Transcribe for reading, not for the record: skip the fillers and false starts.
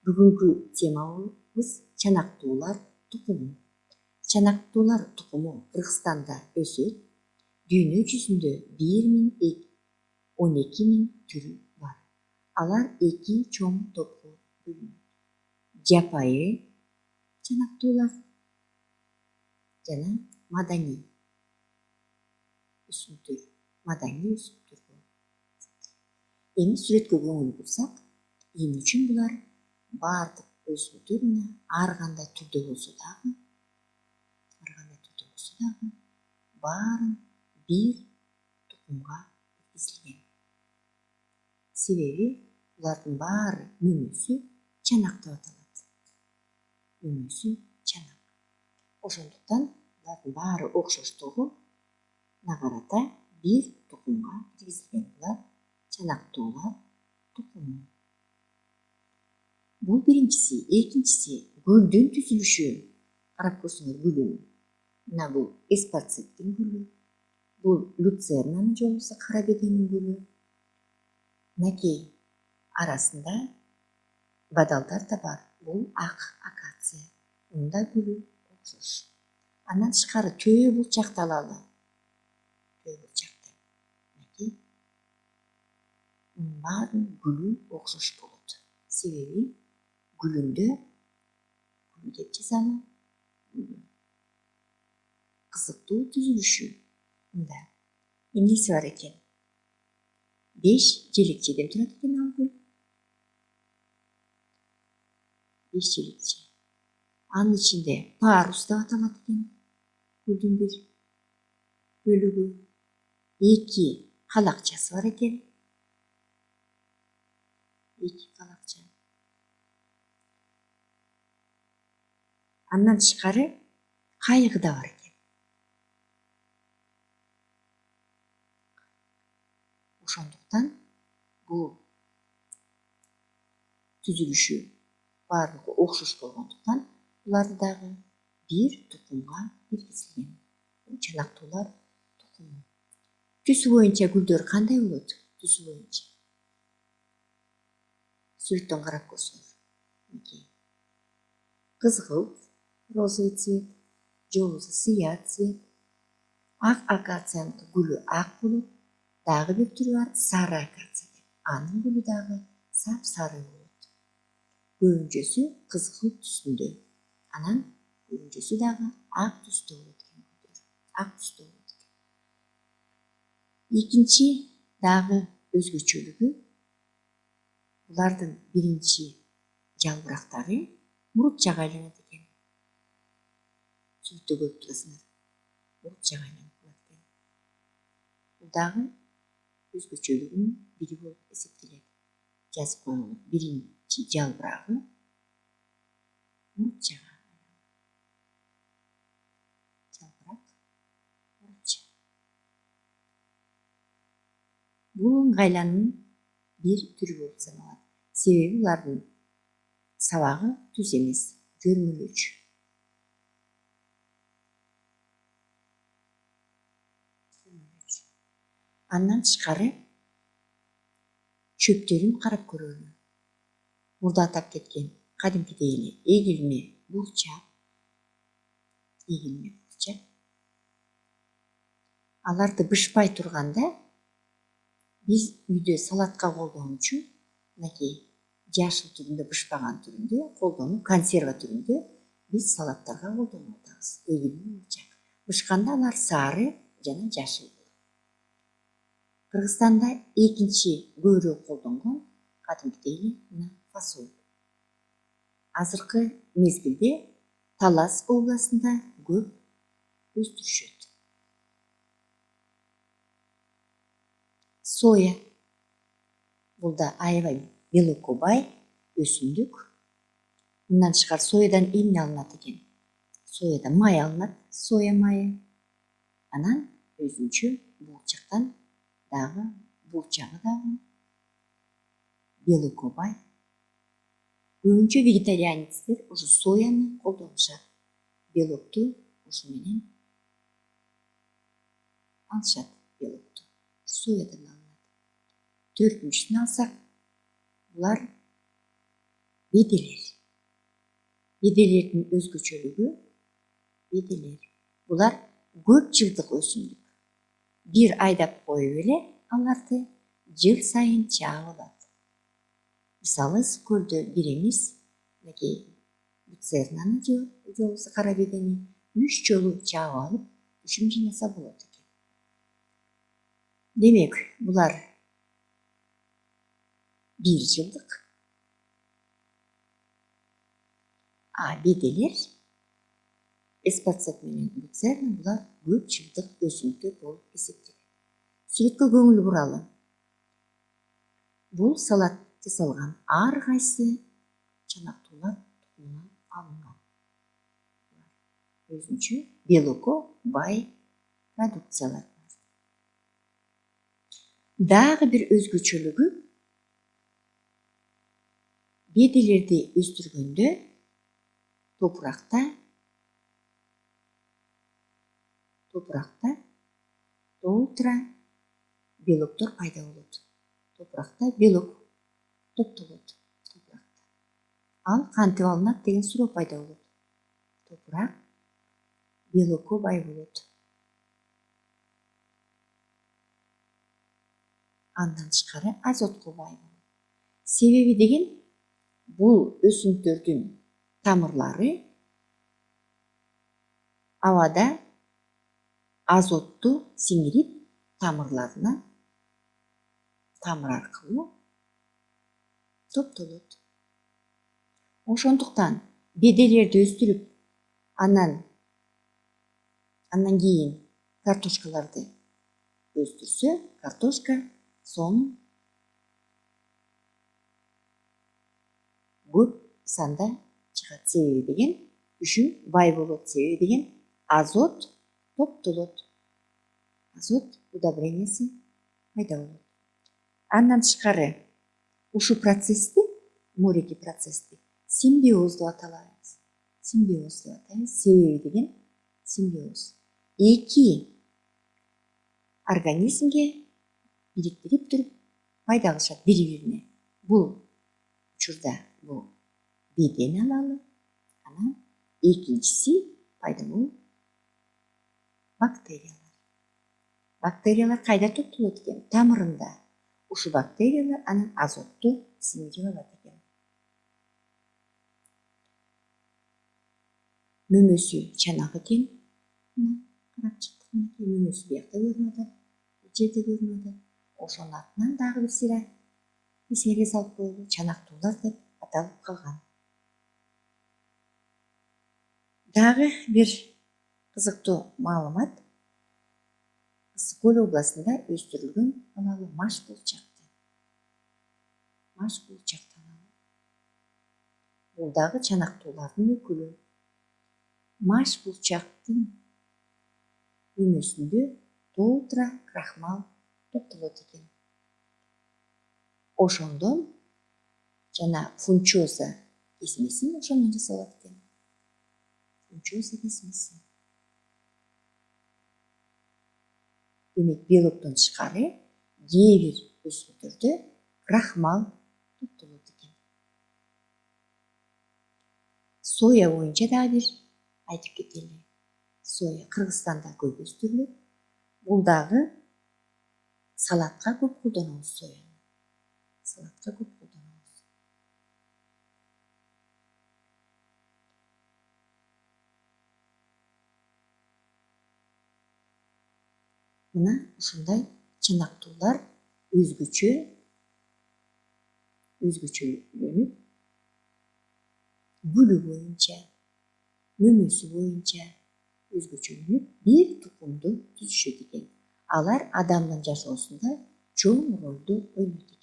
Бүгүнкү темабыз чанактуулар тукуму. Чанактуулар тукуму Кыргызстанда өсөт. Дүйнө жүзүндө 1012 000 түрү бар. Алар эки чоң топко бөлүнөт. Жапайы чанактуулар жана маданий өсүмдүктөр. Эми сүрөткө көңүл бурсак, эмне үчүн булар баардык өсүмдүктөр ар кандай түрдө болсо дагы баарын бир тукумга киргизилген. Себеби булардын баары мөмөсү чанак деп аталат. Мөмөсү чанак. Ошондуктан булардын баары окшоштугуна карата бир тукумга киргизилген. Булар чанактуулар тукуму. Бул биринчиси. Экинчиси гүлдүн түзүлүшү. Карап көрсөңөр гүлүн. Мына бул эспарцеттин гүлү. Бул люцернанын же болбосо кара беденин гүлү. Мынакей арасында бадалдар да бар. Бул ак акация. Мунун да гүлү окшош. Андан тышкары төө бурчакты алалы. Мынакей мунун баарынын гүлү окшош болот. Себеби гүлүндө гүл деп жазалы. Кызыктуу түзүлүшү. Мында эмнеси бар экен? 5 желекчеден турат экен ал гүл. 5 желекче. Анын ичинде парус деп аталат экен. Гүлдүн бир бөлүгү. 2 калакчасы бар экен. 2 калакча. Андан тышкары кайыгы да бар экен. Ошондуктан бул түзүлүшү баардыгы окшош болгондуктан буларды дагы бир тукумга киргизилген. Чанактуулар тукуму. Түсү боюнча гүлдөр кандай болот? Түсү боюнча. Сүрөттөн карап көрсөңөр. Кызгылт, розовый цвет, же болбосо сыя цвет. Ак акациянын гүлү ак болот. Дагы бир түрү бар, сары акация деп. Анын гүлү дагы сап-сары болот. Көбүнчөсү кызгылт түсүндө. Анан көбүнчөсү дагы ак түстө болот экен. Экинчи дагы өзгөчөлүгү булардын биринчи жалбырактары мурутчага айланат экен. Сүрөттө көрүп турасыңар. Мурутчага айланып калат экен. Бул дагы өзгөчөлүгүнүн бири болуп эсептелет. Жазып коюңуз. Биринчи жалбырагы мурутчага. Жалбырак мурутча. Бул ыңгайланын бир түрү болуп саналат. Себеби булардын сабагы түз эмес, жөрмөлөчү. Андан тышкары чөптөрүн карап көрөлү. Мурда атап кеткен кадимкидей эле эгилме бурчак. Аларды бышпай турганда биз үйдө салатка колдонуучу мынакей жашыл түрүндө, бышпаган түрүндө колдонуп, консерва түрүндө биз салаттарга колдонуп атабыз. Эгилме бурчак. Бышканда алар сары жана жашыл. Кыргызстанда экинчи көбүрөөк колдонгон кадимкидей эле мына фасоль. Азыркы мезгилде Талас областында көп өстүрүшөт. Соя. Бул да аябай белокко бай өсүмдүк. Мындан тышкары соядан эмне алынат экен? Соядан май алынат, соя майы. Анан өзүнчө бурчактан дагы бурчагы дагы белокко бай. Көбүнчө вегетарианецтер ушу сояны колдонушат. Белокту ушу менен алышат. Белокту соядан алынат. Төртүнчүсүн алсак, булар Беделер. Беделердин өзгөчөлүгү беделер. Булар көп жылдык өсүмдүк. Бир айдап коюп эле аларды жыл сайын чаап алат. Мисалы көлдө бир эмес, мынакей люцернаны же болбосо кара бедени 3 жолу чаап алып, үшүм жыйнаса болот экен. Демек, булар бир жылдык. Беделер, эспацет менен люцерна булар көп жылдык өсүмдүктөр болуп эсептелет. Сүрөткө көңүл буралы. Бул салат жасалган ар кайсы чанактуулар тукумунан алынган. Өзүнчө белокко бай продукциялар. Дагы бир өзгөчөлүгү беделерди өстүргөндө топуракта толтура белоктор пайда болот. Топуракта белок топтолот. Ал кантип алынат деген суроо пайда болот. Топурак белокко бай болот. Андан тышкары азотко бай болот. Себеби деген бул өсүмдүктөрдүн тамырлары абада азотту сиңирип тамырларына тамыр аркылуу топтолот. Ошондуктан беделерди өстүрүп, андан кийин картошкаларды өстүрсө, картошка сонун көп санда чыгат. Себеби деген үшүм бай болот. Себеби деген азот топтолот. Азот удобрениясы пайда болот. Андан тышкары ушу процессти, мореки процессти симбиоз деп аталат. Себеби деген симбиоз. Эки организмге бириктирип туруп пайда кылышат бири-бирине. Бул учурда бул беден алалы, анан экинчиси пайда болуп бактериялар. Бактериялар кайда топтолот экен? Тамырында. Ушу бактериялар анан азотту сиңирип алат экен. Мөмөсү чанак экен. Карап чыктык, мөмөсү биякта көрүнүп атат, бул жерде көрүнүп атат. Ошонун атынан дагы бир сыйра эсеге салып коелу, чанактуулар деп аталып калган. Дагы бир кызыктуу маалымат. Ысык көл областында өстүрүлгөн алалы маш булчакты. Бул дагы чанактуулардын өкүлү. Маш булчактын мөмөсүндө толтура крахмал топтолот экен. Ошондон жана фунчоза кисмеси ошондон жасалат экен. Фунчоза кисмеси. Демек, белоктон тышкары кээ бир өсүмдүктөрдө крахмал топтолот экен. Соя боюнча дагы бир айтып кетели. Соя Кыргызстанда көп өстүрүлөт. Бул дагы салатка көп колдонобуз сояны. Мына ушундай чанактуулар өзгөчөлөнүп, гүлү боюнча, мөмөсү боюнча өзгөчөлөнүп бир тукумду түзүшөт экен. Алар адамдын жашоосунда чоң ролду ойнойт экен.